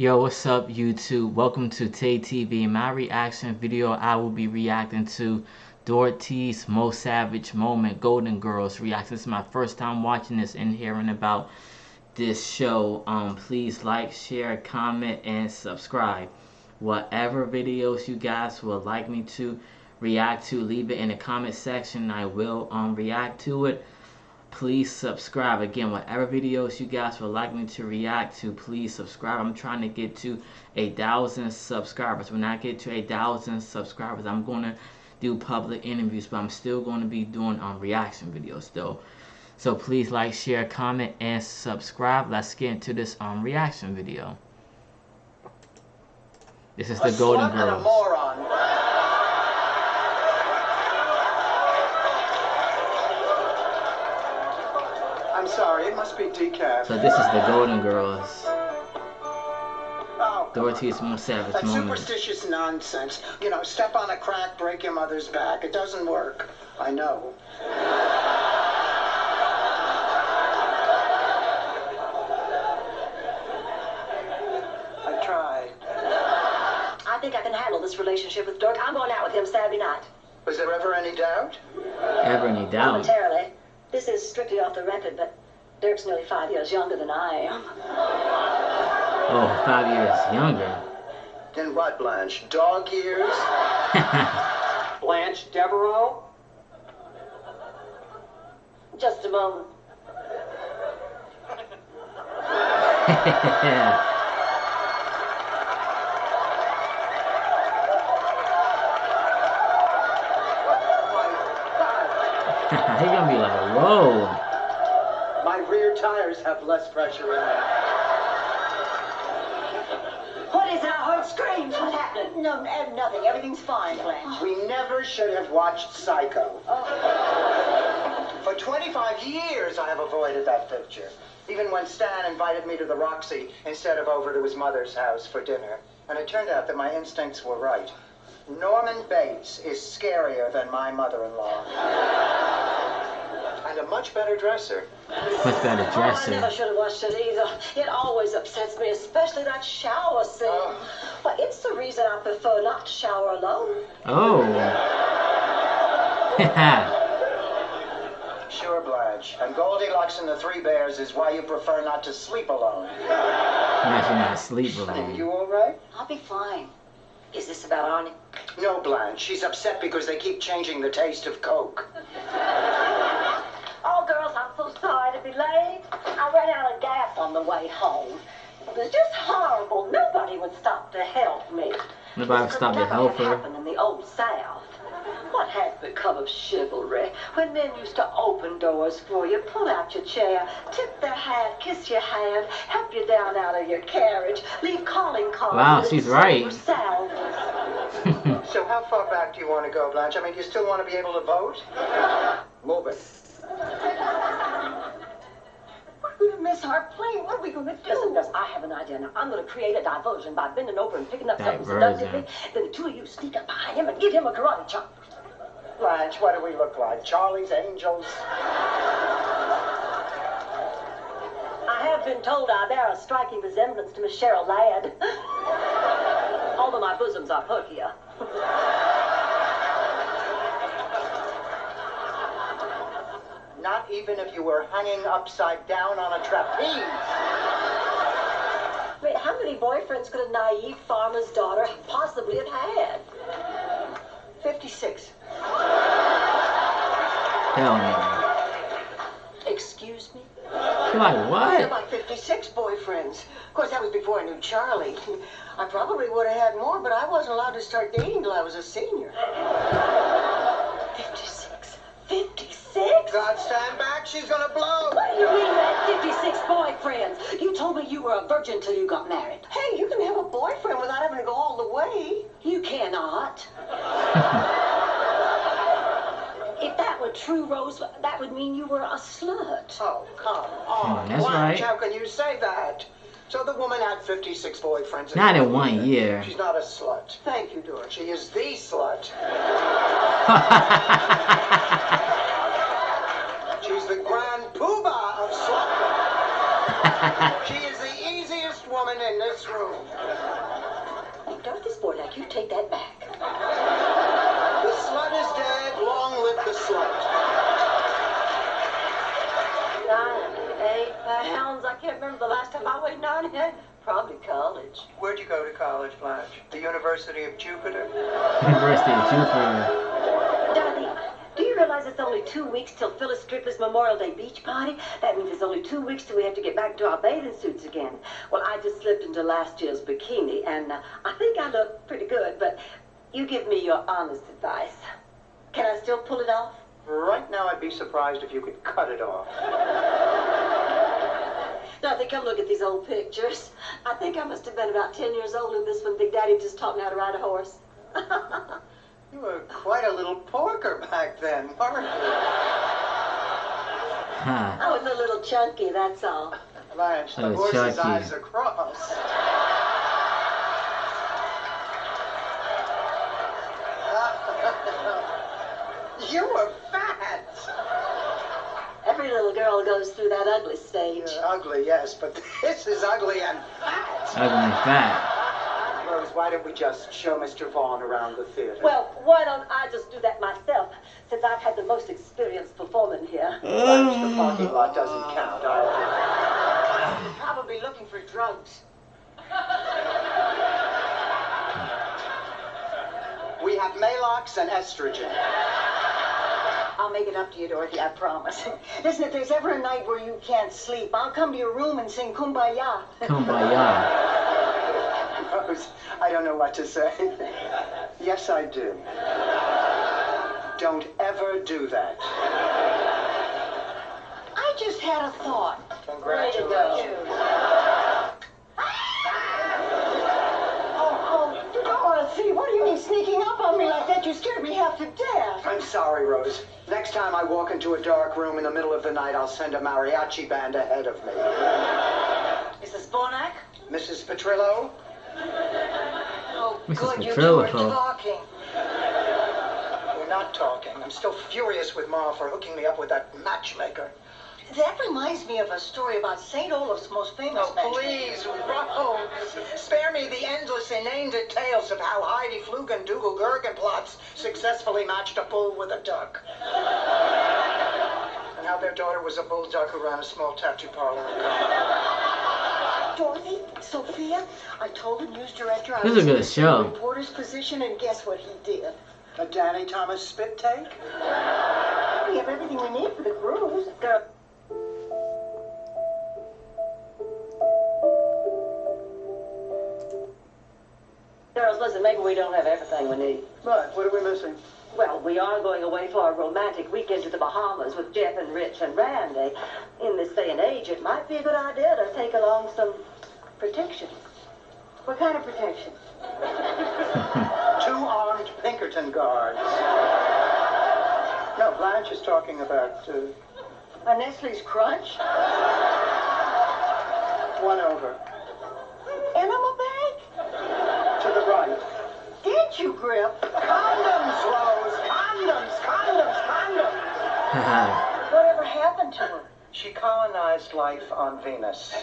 Yo, what's up YouTube? Welcome to Tay TV. In my reaction video, I will be reacting to Doroty's Most Savage Moment, Golden Girls reaction. This is my first time watching this and hearing about this show. Please like, share, comment, and subscribe. Whatever videos you guys would like me to react to, leave it in the comment section. I will react to it. Please subscribe. Again, whatever videos you guys would like me to react to, please subscribe. I'm trying to get to 1,000 subscribers. When I get to 1,000 subscribers, I'm going to do public interviews, but I'm still going to be doing reaction videos though. So please like, share, comment, and subscribe. Let's get into this reaction video. This is the Golden Girls. I'm sorry, it must be decaf. So this is the Golden Girls. Oh, Doroty's Most Savage That Moment. superstitious nonsense. You know, step on a crack, break your mother's back. It doesn't work. I know. I tried. I think I can handle this relationship with Dirk. I'm going out with him Saturday night. Was there ever any doubt? Ever any doubt? Momentarily. This is strictly off the record, but Dirk's nearly 5 years younger than I am. Oh, 5 years younger. Then what, Blanche? Dog years? Blanche Devereaux? Just a moment. He's gonna be like, whoa. My rear tires have less pressure in them. What is it? I heard screams. What happened? No, nothing. Everything's fine, Blanche. We never should have watched Psycho. Oh. For 25 years, I have avoided that picture. Even when Stan invited me to the Roxy instead of over to his mother's house for dinner. And it turned out that my instincts were right. Norman Bates is scarier than my mother-in-law. And a much better dresser. Much better I dresser. never should have watched it either. It always upsets me, especially that shower scene. But it's the reason I prefer not to shower alone. Oh. Sure, Blanche. And Goldilocks and the Three Bears is why you prefer not to sleep alone. Imagine not sleep Are alone. you all right? I'll be fine. Is this about Arnie? No, Blanche. She's upset because they keep changing the taste of Coke. Oh, girls, I'm so sorry to be late. I ran out of gas on the way home. It was just horrible. Nobody would stop to help me. Nobody would stop to help her. Happened in the old South. What has become of chivalry? When men used to open doors for you, pull out your chair, tip their hat, kiss your hand, help you down out of your carriage, leave calling cards. Wow, she's right. So how far back do you want to go, Blanche? I mean, do you still want to be able to vote? Move it. We're going to miss our plane. What are we going to do? Listen, I have an idea now. I'm going to create a diversion by bending over and picking up something seductively. Then the two of you sneak up behind him and give him a karate chop. Blanche, what do we look like? Charlie's Angels? I have been told I bear a striking resemblance to Miss Cheryl Ladd. Although my bosoms are perkier. Not even if you were hanging upside down on a trapeze. Wait, how many boyfriends could a naive farmer's daughter possibly have had? 56. Hell no. Excuse me? You're like, They're what? my 56 boyfriends. Of course, that was before I knew Charlie. I probably would have had more, but I wasn't allowed to start dating till I was a senior. 56? 56? God, stand back. She's gonna blow. What do you mean you had 56 boyfriends? You told me you were a virgin till you got married. Hey, you can have a boyfriend without having to go all the way. You cannot. If that were true, Rose, that would mean you were a slut. Oh, come on. That's Blanche, right. how can you say that? So the woman had 56 boyfriends. Not in 1 year. She's not a slut. Thank you, Doroty. She is the slut. She's the grand poobah of slut. She is the easiest prettiest woman in this room. Dorothy Sportak, you take that back. The slut is dead. Long live the slut. 98 pounds. I can't remember the last time I weighed 98. Probably college. Where'd you go to college, Blanche? The University of Jupiter? University of Jupiter. Dorothy, do you realize it's only 2 weeks till Phyllis Strickler's Memorial Day beach party? That means it's only 2 weeks till we have to get back into our bathing suits again. Well, I just slipped into last year's bikini, and I think I look pretty good, but you give me your honest advice. Can I still pull it off? Right now, I'd be surprised if you could cut it off. Dorothy, come look at these old pictures. I think I must have been about 10 years old in this when Big Daddy just taught me how to ride a horse. You were quite a little porker back then, weren't you? I was a little chunky, that's all. Blanche, the Oh, horse's chunky. eyes are crossed. You were fat. Every little girl goes through that ugly stage. Ugly, yes, but this is ugly and fat. Ugly and fat. Rose, why don't we just show Mr. Vaughn around the theater? Well, why don't I just do that myself, since I've had the most experience performing here? Blanche, the parking lot doesn't count. Probably looking for drugs. We have Malox and estrogen. I'll make it up to you, Dorothy, I promise. Listen, if there's ever a night where you can't sleep, I'll come to your room and sing Kumbaya. Kumbaya. Rose, I don't know what to say. Yes, I do. Don't ever do that. I just had a thought. Congratulations. Oh, Dorothy, what do you mean sneaking up on me like that? You scared me half to death. I'm sorry, Rose. Next time I walk into a dark room in the middle of the night, I'll send a mariachi band ahead of me. Mrs. Bonak? Mrs. Petrillo? Oh, Mrs. good, you two Petrillo. are talking. We're not talking. I'm still furious with Ma for hooking me up with that matchmaker. That reminds me of a story about St. Olaf's most famous Oh, please, Rose, spare me the endless, inane details of how Heidi Flugendugel Gergenplatz successfully matched a bull with a duck. And how their daughter was a bulldog who ran a small tattoo parlor in Colorado. Dorothy, Sophia, I told the news director I This is was a good in the show. reporter's position, and guess what he did? A Danny Thomas spit take? We have everything we need for the cruise. Girls, listen, maybe we don't have everything we need. Right, what are we missing? Well, we are going away for a romantic weekend to the Bahamas with Jeff and Rich and Randy. In this day and age, it might be a good idea to take along some protection. What kind of protection? 2 armed Pinkerton guards. No, Blanche is talking about, A Nestle's Crunch? 1 over. Enema bag? To the right. Did you, Grip? Condoms, Rose! Condoms! Condoms! Condoms! Whatever happened to her? She colonized life on Venus.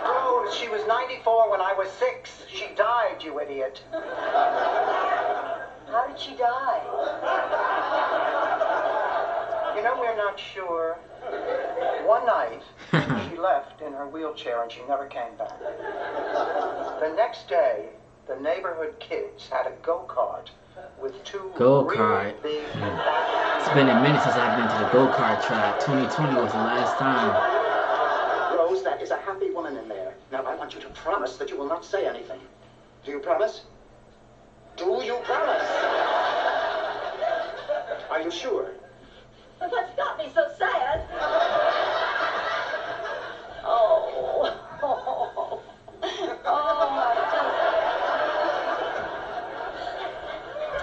Rose, she was 94 when I was 6. She died, you idiot. How did she die? You know, we're not sure. One night, she left in her wheelchair and she never came back. The next day, the neighborhood kids had a go-kart with 2 Go-kart. really big It's been a minute since I've been to the go-kart track. 2020 was the last time. Rose, that is a happy woman in there. Now, I want you to promise that you will not say anything. Do you promise? Do you promise? Are you sure? What's got me so sad? Oh,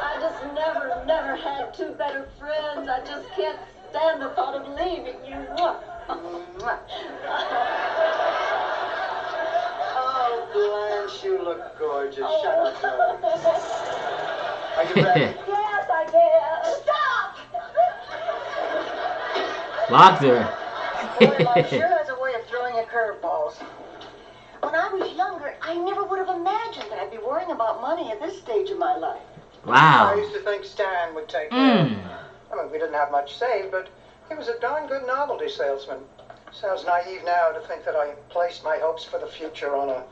I just never had 2 better friends. I just can't stand the thought of leaving you. Oh, Blanche, you look gorgeous. Shut up, Rose. Are you ready? Yes, I guess. Stop! Locked her. Boy, life sure has a girls. When I was younger, I never would have imagined that I'd be worrying about money at this stage of my life. I Wow. used to think Stan would take care of Mm. it. I mean, we didn't have much saved, but he was a darn good novelty salesman. Sounds naive now to think that I placed my hopes for the future on a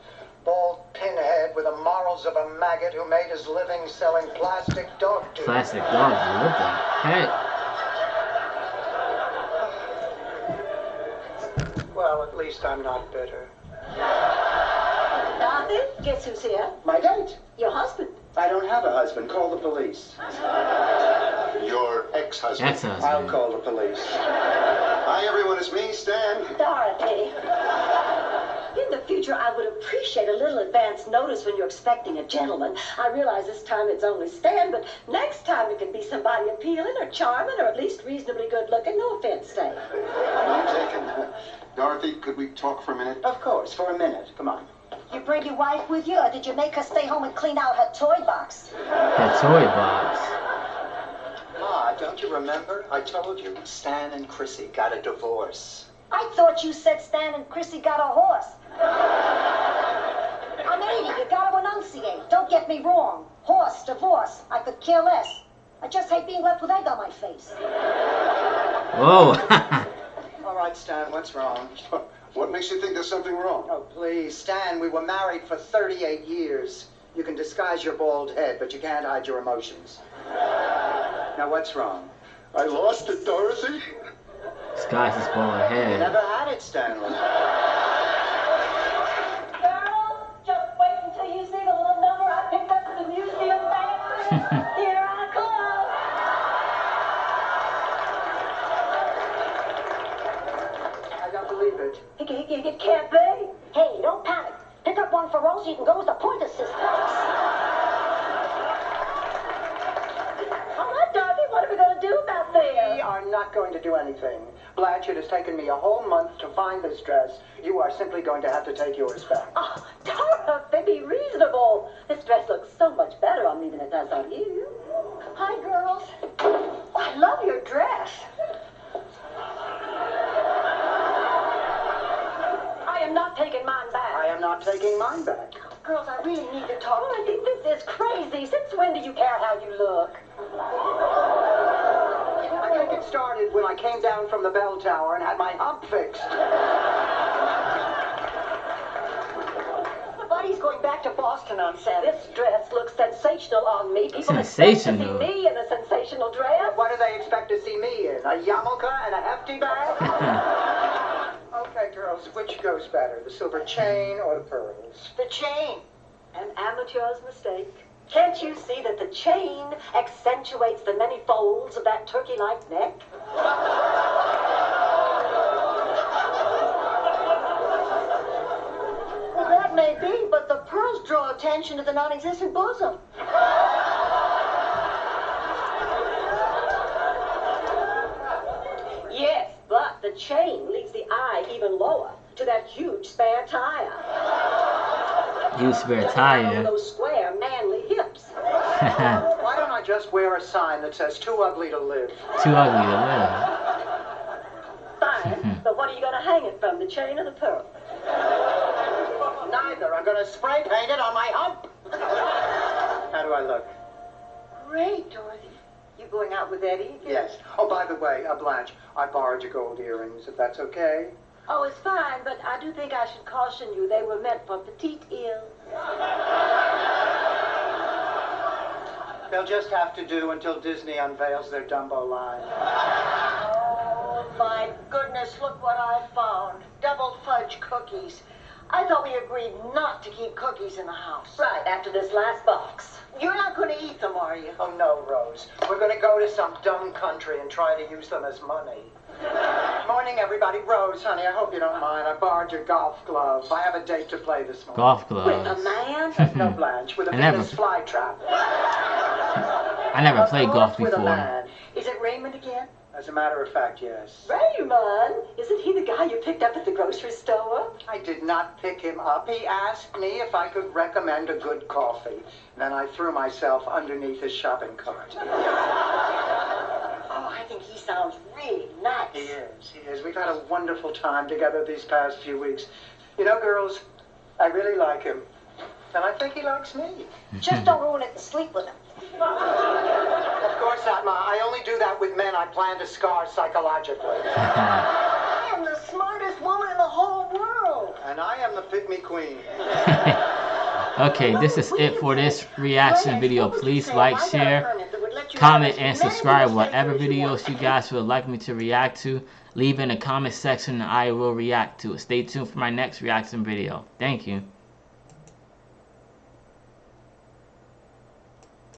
bald pinhead with the morals of a maggot who made his living selling plastic dog food. Plastic dog food. What the heck? Well, at least I'm not bitter. Dorothy, guess who's here? My date. Your husband. I don't have a husband. Call the police. Your ex-husband. I'll Ex-husband. call the police. Hi, everyone. It's me, Stan. Dorothy. In the future, I would appreciate a little advance notice when you're expecting a gentleman. I realize this time it's only Stan, but next time it can be somebody appealing or charming or at least reasonably good looking. No offense, Stan. I'm taken. Dorothy, could we talk for a minute? Of course, for a minute. Come on. You bring your wife with you, or did you make her stay home and clean out her toy box? That toy box. Ma, don't you remember? I told you, Stan and Chrissy got a divorce. I thought you said Stan and Chrissy got a horse. I'm 80, you gotta enunciate. Don't get me wrong. Horse, divorce, I could care less. I just hate being left with egg on my face. Whoa. All right, Stan, what's wrong? What makes you think there's something wrong? Oh, please, Stan, we were married for 38 years. You can disguise your bald head, but you can't hide your emotions. Now, what's wrong? I lost it, Dorothy. Sky's his bald head. Never had it, Stanley. Girls, just wait until you see the little number I picked up at the museum banquet. Here I come. I don't believe it. It can't be. Hey, don't panic. Pick up one for Rosie, you can go as the Pointer Sisters. All right, Dorothy, what are we going to do about this? We are not going to do anything. Blanche, it has taken me a whole month to find this dress. You are simply going to have to take yours back. Oh, Dorothy, be reasonable. This dress looks so much better on me than it does on you. Hi, girls. Oh, I love your dress. I am not taking mine back. I am not taking mine back. Girls, I really need to talk Oh, to I you. think this is crazy. Since when do you care how you look? I think it started when I came down from the bell tower and had my hump fixed. Buddy's going back to Boston on Saturday. This dress looks sensational on me. People Sensational? expect to see me in a sensational dress. What do they expect to see me in? A yarmulke and a hefty bag? Okay, girls, which goes better, the silver chain or the pearls? The chain. An amateur's mistake. Can't you see that the chain accentuates the many folds of that turkey-like neck? Well, that may be, but the pearls draw attention to the non-existent bosom. Yes, but the chain leaves the eye even lower to that huge spare tire. You spare Just tire. over those square, manly hips. Why don't I just wear a sign that says too ugly to live? Too ugly to live. Fine, but what are you going to hang it from, the chain or the pearl? Neither. I'm going to spray paint it on my hump. How do I look? Great, Dorothy. You going out with Eddie? Yes. Oh, by the way, Blanche, I borrowed your gold earrings, if that's okay. Oh, it's fine, but I do think I should caution you. They were meant for petite ears. They'll just have to do until Disney unveils their Dumbo line. Oh, my goodness, look what I found. Double fudge cookies. I thought we agreed not to keep cookies in the house. Right, after this last box. You're not going to eat them, are you? Oh, no, Rose. We're going to go to some dumb country and try to use them as money. Morning, everybody. Rose, honey, I hope you don't mind. I borrowed your golf gloves. I have a date to play this morning. Golf With a gloves. man? No, Blanche, with a I never- Venus flytrap. I never played golf With a before. man. Is it Raymond again? As a matter of fact, yes. Raymond? Isn't he the guy you picked up at the grocery store? I did not pick him up. He asked me if I could recommend a good coffee. Then I threw myself underneath his shopping cart. Oh, I think he sounds really nice. He is. We've had a wonderful time together these past few weeks. You know, girls, I really like him. And I think he likes me. Just don't ruin it and sleep with him. Of course not, Ma. I only do that with men I plan to scar psychologically. I am the smartest woman in the whole world. And I am the pygmy queen. Okay, this is it for this reaction video. Please like, share, comment, and subscribe. Whatever videos you guys would like me to react to, leave in the comment section and I will react to it. Stay tuned for my next reaction video. Thank you.